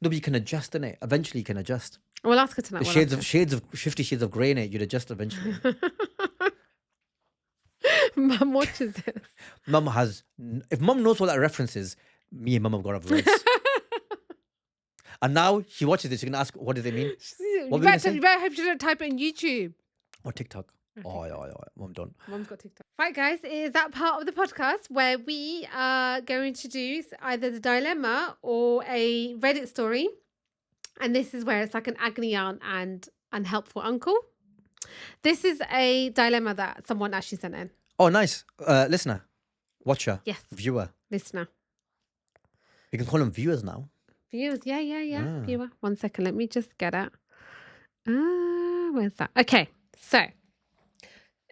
No, but you can adjust, innit? Eventually, you can adjust. We'll ask her tonight. The shades of 50 Shades of Grey in it, you'd adjust eventually. Mum watches this. Mum has. If Mum knows what that reference is, me and Mum have got other words. And now she watches this. You're gonna ask, what do they mean? You What were you gonna better, say? you better hope you don't type it on YouTube. Or TikTok? Okay. Oh, yeah, Mum don't. Mum's got TikTok. Right, guys, is that part of the podcast where we are going to do either the dilemma or a Reddit story. And this is where it's like an agony aunt and unhelpful uncle. This is a dilemma that someone actually sent in. Oh, nice. Listener, watcher, Yes, viewer. listener. You can call them viewers now. Viewers, yeah. Ah. Viewer. 1 second, let me just get it. Where's that? Okay, so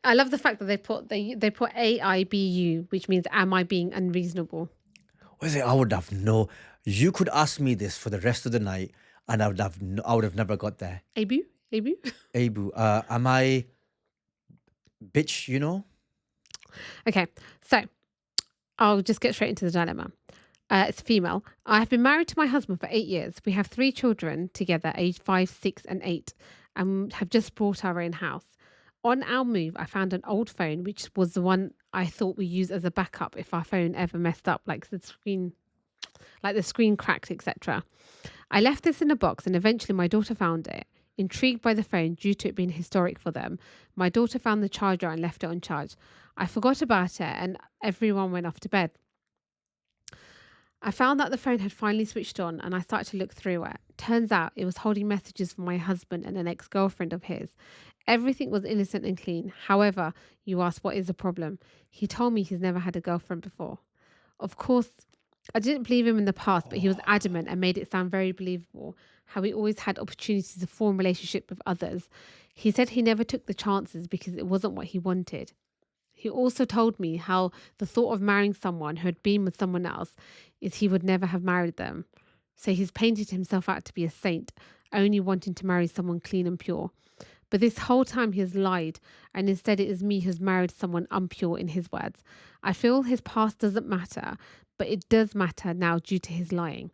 I love the fact that they put AIBU, which means am I being unreasonable? What is it? I would have no. You could ask me this for the rest of the night, and I would have never got there. Abu? Abu, am I bitch? You know. Okay, so I'll just get straight into the dilemma. It's female. I have been married to my husband for 8 years. We have 3 children together, aged 5, 6, and 8, and have just bought our own house. On our move, I found an old phone, which was the one I thought we use as a backup if our phone ever messed up, like the screen cracked, etc. I left this in a box, and eventually my daughter found it. Intrigued by the phone due to it being historic for them, my daughter found the charger and left it on charge. I forgot about it, and everyone went off to bed. I found that the phone had finally switched on, and I started to look through it. Turns out it was holding messages from my husband and an ex-girlfriend of his. Everything was innocent and clean. However, you ask, what is the problem? He told me he's never had a girlfriend before. Of course, I didn't believe him in the past, but he was adamant and made it sound very believable. How he always had opportunities to form relationships with others. He said he never took the chances because it wasn't what he wanted. He also told me how the thought of marrying someone who had been with someone else is he would never have married them. So he's painted himself out to be a saint, only wanting to marry someone clean and pure. But this whole time he has lied, and instead it is me who's married someone impure in his words. I feel his past doesn't matter, but it does matter now due to his lying.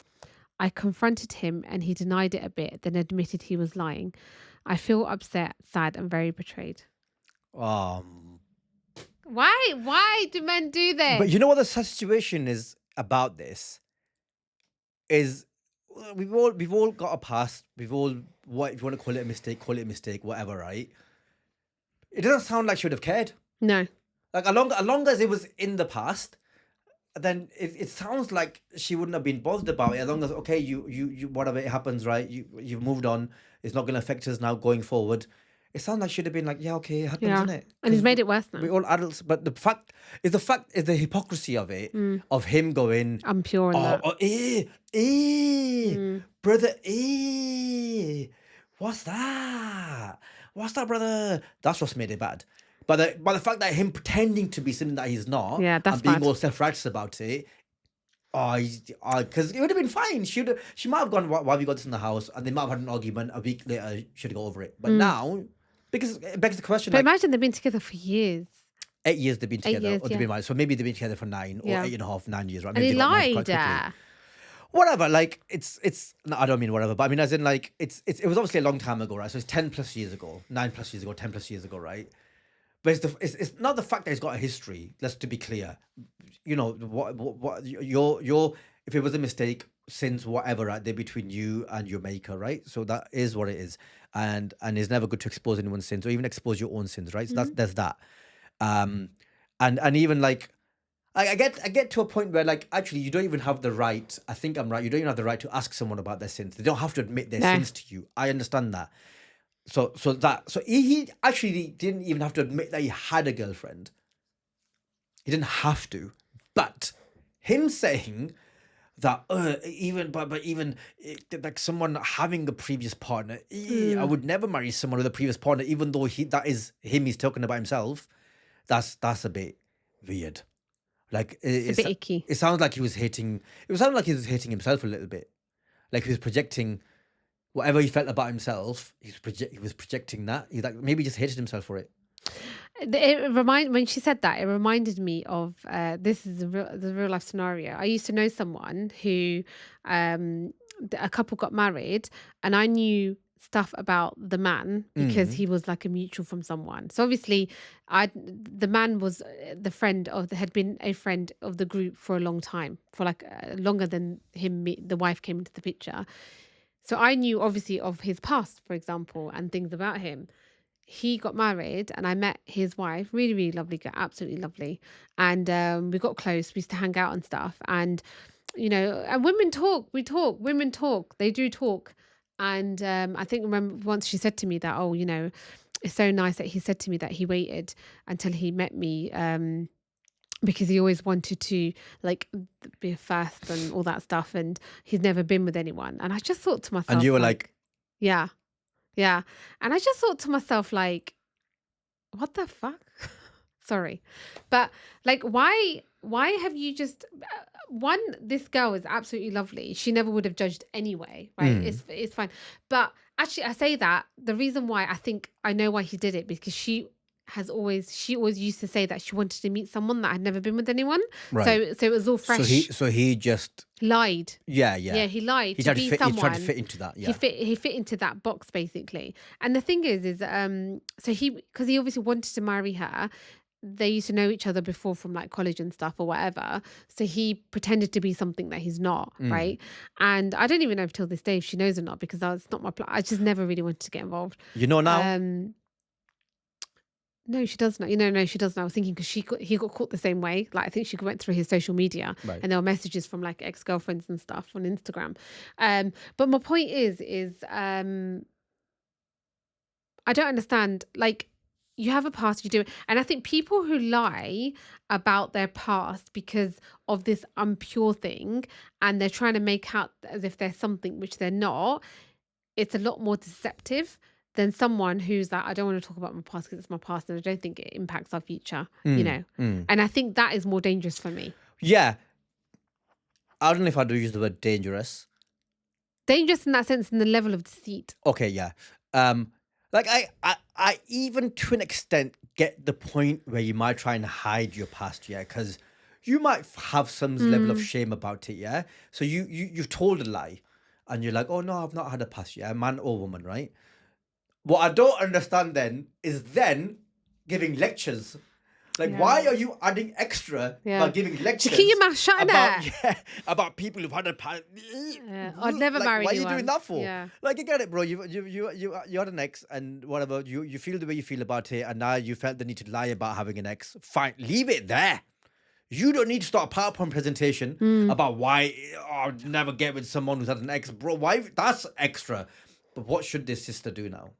I confronted him and he denied it a bit, then admitted he was lying. I feel upset, sad, and very betrayed. Why do men do this? But you know what the situation is about this? Is we've all got a past. We've all, what if you want to call it a mistake, whatever, right? It doesn't sound like she would have cared. No. Like as long as it was in the past, then it sounds like she wouldn't have been bothered about it. As long as, okay, you whatever it happens, right? You've moved on. It's not going to affect us now going forward. It sounds like she'd have been like, yeah, okay, it happens, isn't it? And he's made it worse now. We're all adults, but the fact is the hypocrisy of it, of him going, I'm pure in that. Brother, what's that, brother? That's what's made it bad. But the fact that him pretending to be something that he's not, Yeah, that's and being bad. all self-righteous about it, because it would have been fine. She might have gone, why have you got this in the house? And they might have had an argument. A week later, she'd go over it. But now, because it begs the question. But imagine they've been together for years. 8 years they've been together, years, or they've been married. So maybe they've been together for 9 or 8.5, 9 years, right? And Maybe he they got married lied. quite quickly. Whatever, like it's no, I don't mean whatever, but I mean as in like it was obviously a long time ago, right? So it's 10 plus years ago, 9 plus years ago, 10 plus years ago, right? But it's not the fact that he's got a history. Let's to be clear, you know what your if it was a mistake, sins, whatever, right? They're between you and your maker, right? So that is what it is, and it's never good to expose anyone's sins or even expose your own sins, right? So there's that, and even like. I get to a point where like actually you don't even have the right. I think I'm right. You don't even have the right to ask someone about their sins. They don't have to admit their sins to you. I understand that. So he actually didn't even have to admit that he had a girlfriend. He didn't have to. But him saying that even like someone having a previous partner, I would never marry someone with a previous partner, even though that is him. He's talking about himself. That's a bit weird. Like it's a bit icky. It sounds like he was hating. It sounded like he was hating himself a little bit. Like he was projecting whatever he felt about himself. He was projecting that. He like maybe just hated himself for it. When she said that, it reminded me of this is the real life scenario. I used to know someone who a couple got married, and I knew stuff about the man because he was like a mutual from someone. So obviously, the man was had been a friend of the group for a long time, for like longer than the wife came into the picture. So I knew obviously of his past, for example, and things about him. He got married and I met his wife, really, really lovely girl, absolutely lovely. And we got close, we used to hang out and stuff. And, and women talk, they do talk. And I think, remember once she said to me that, oh, it's so nice that he said to me that he waited until he met me because he always wanted to like be a first and all that stuff. And he's never been with anyone. And I just thought to myself, And you were like, yeah. Yeah. And I just thought to myself, like, what the fuck? Sorry. But like, why have you just, this girl is absolutely lovely. She never would have judged anyway, right? It's fine. But actually, I say that the reason why I think I know why he did it, because she always used to say that she wanted to meet someone that had never been with anyone. right. So it was all fresh. So he just Lied. yeah. Yeah, he lied He to tried to be fit. He tried to someone. fit into that. Yeah. He fit into that box basically. And the thing is so because he obviously wanted to marry her. They used to know each other before from like college and stuff or whatever. So he pretended to be something that he's not, right? And I don't even know till this day if she knows or not, because that's not my plan. I just never really wanted to get involved. You know now. No, she does not. No, she doesn't. I was thinking because he got caught the same way. Like I think she went through his social media, Right. and there were messages from like ex-girlfriends and stuff on Instagram. But my point is I don't understand. Like you have a past, you do it, and I think people who lie about their past because of this impure thing, and they're trying to make out as if they're something which they're not. It's a lot more deceptive than someone who's like, I don't want to talk about my past because it's my past and I don't think it impacts our future, And I think that is more dangerous for me. Yeah. I don't know if I do use the word dangerous. Dangerous in that sense, in the level of deceit. Okay, yeah. Like I even to an extent get the point where you might try and hide your past, yeah, because you might have some level of shame about it, yeah. So you've told a lie, and you're like, oh no, I've not had a past, yeah, man or woman, right? What I don't understand then is giving lectures. Like, why are you adding extra by giving lectures? So keep your mouth shut about people who've had a past. I'd never marry anyone. Why are you doing that for? Yeah. Like, I get it, bro. You had an ex and whatever. You feel the way you feel about it, and now you felt the need to lie about having an ex. Fine, leave it there. You don't need to start a PowerPoint presentation about why I'll never get with someone who's had an ex, bro. Why? That's extra. But what should this sister do now?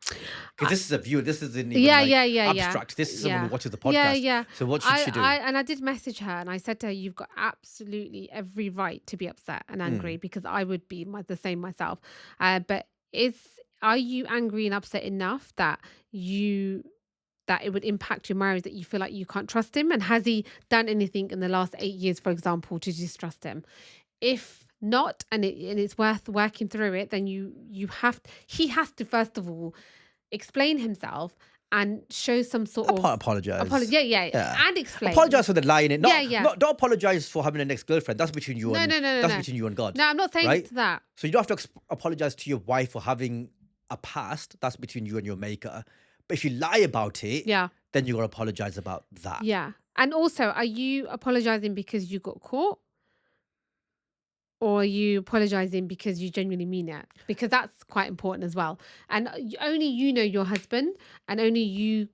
Because this is a viewer. This isn't even abstract. This is someone who watches the podcast. Yeah. So what should she do? I did message her and I said to her, you've got absolutely every right to be upset and angry because I would be the same myself. But are you angry and upset enough that it would impact your marriage, that you feel like you can't trust him? And has he done anything in the last 8 years, for example, to distrust him? If not, and it's worth working through it, then he has to first of all explain himself and show some sort of apologize. And explain. Apologize for the lie in it. Don't apologize for having an ex-girlfriend. That's between you and between you and God. No, I'm not saying that. So you don't have to apologize to your wife for having a past. That's between you and your maker. But if you lie about it, then you gotta apologize about that. Yeah. And also, are you apologizing because you got caught? Or are you apologizing because you genuinely mean it? Because that's quite important as well. And only you know your husband, and only you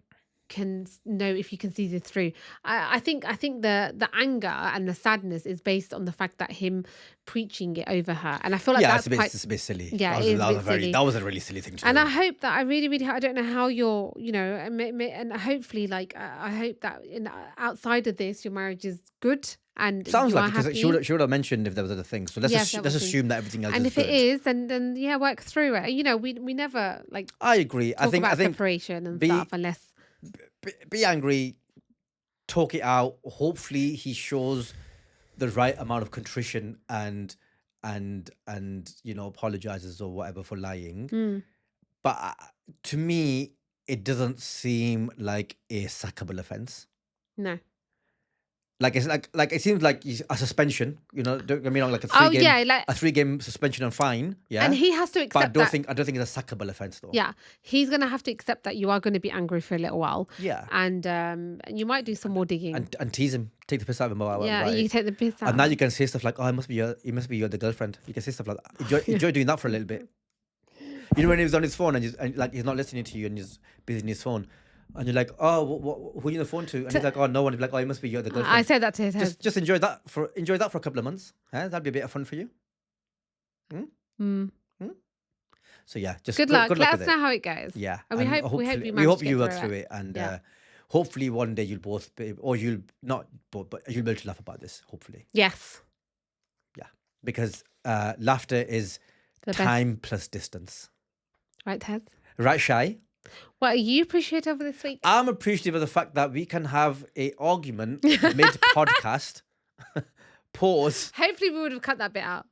can know if you can see this through. I think the anger and the sadness is based on the fact that him preaching it over her, and I feel like that's it's a bit silly. Yeah, that was a really silly thing to do. And I hope that I really I don't know how you're, and hopefully, like I hope that outside of this, your marriage is good. And sounds like it, because she would have mentioned if there was other things. So let's assume that everything else. And is if good. it is, then work through it. We never like. I agree. I think separation and stuff unless. Be angry, talk it out. Hopefully, he shows the right amount of contrition and apologizes or whatever for lying. But to me, it doesn't seem like a sackable offense. No. Like it's like it seems like a suspension, don't get me wrong, like Oh yeah, like, a 3 game suspension and fine, yeah. and he has to But accept that. I don't think it's a sackable offence though. Yeah, he's gonna have to accept that you are going to be angry for a little while, Yeah. and you might do some more digging. And tease him, take the piss out of him about Yeah, it. you take the piss out. And now you can say stuff like, "Oh, it must be your the girlfriend." You can say stuff like that. Enjoy doing that for a little bit. You know, when he was on his phone and like he's not listening to you and he's busy on his phone, and you're like, "Oh, who are you on the phone to?" And he's like, "Oh, no one." He's like, "Oh, it must be your the girlfriend." I said that to his head. Just enjoy that for a couple of months. Huh? That'd be a bit of fun for you. So yeah, just Good luck. Good Let luck us with know it. how it goes. Yeah, And we and hope you we manage hope to you get work through through it, and Yeah. hopefully one day you'll both be, or you'll not, but you'll be able to laugh about this. Hopefully, Yes. yeah, because laughter is The best. time plus distance. Right, Tez? Right, Shy? What are you appreciative of this week? I'm appreciative of the fact that we can have a argument mid podcast, pause, Hopefully we would have cut that bit out.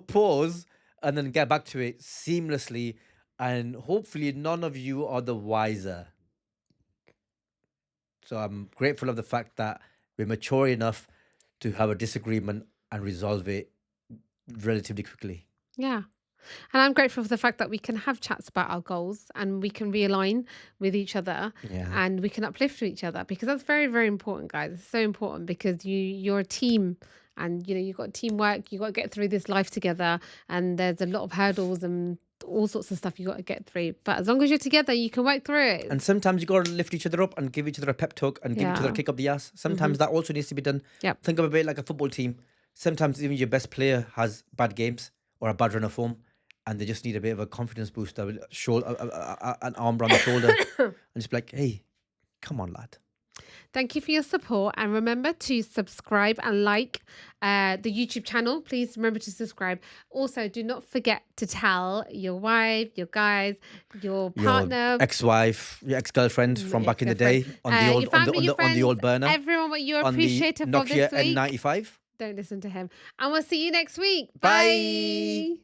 pause, and then get back to it seamlessly, and hopefully none of you are the wiser. So I'm grateful of the fact that we're mature enough to have a disagreement and resolve it relatively quickly. Yeah. And I'm grateful for the fact that we can have chats about our goals and we can realign with each other Yeah. and we can uplift each other, because that's very, very important, guys. It's so important because you're a team, and you've got teamwork, you've got to get through this life together, and there's a lot of hurdles and all sorts of stuff you got to get through. But as long as you're together, you can work through it. And sometimes you got to lift each other up and give each other a pep talk and give each other a Yeah. kick up the ass. Sometimes that also needs to be done. Yep. Think of it like a football team. Sometimes even your best player has bad games or a bad run of form, and they just need a bit of a confidence boost, an arm around the shoulder, and just be like, "Hey, come on, lad." Thank you for your support, and remember to subscribe and like the YouTube channel. Please remember to subscribe. Also, do not forget to tell your wife, your guys, your partner, your ex-wife, your ex-girlfriend from back in the day on the old your family, your on the old friends, burner, everyone what you're on the appreciative of Nokia this week. N95. Don't listen to him. And we'll see you next week. Bye. Bye.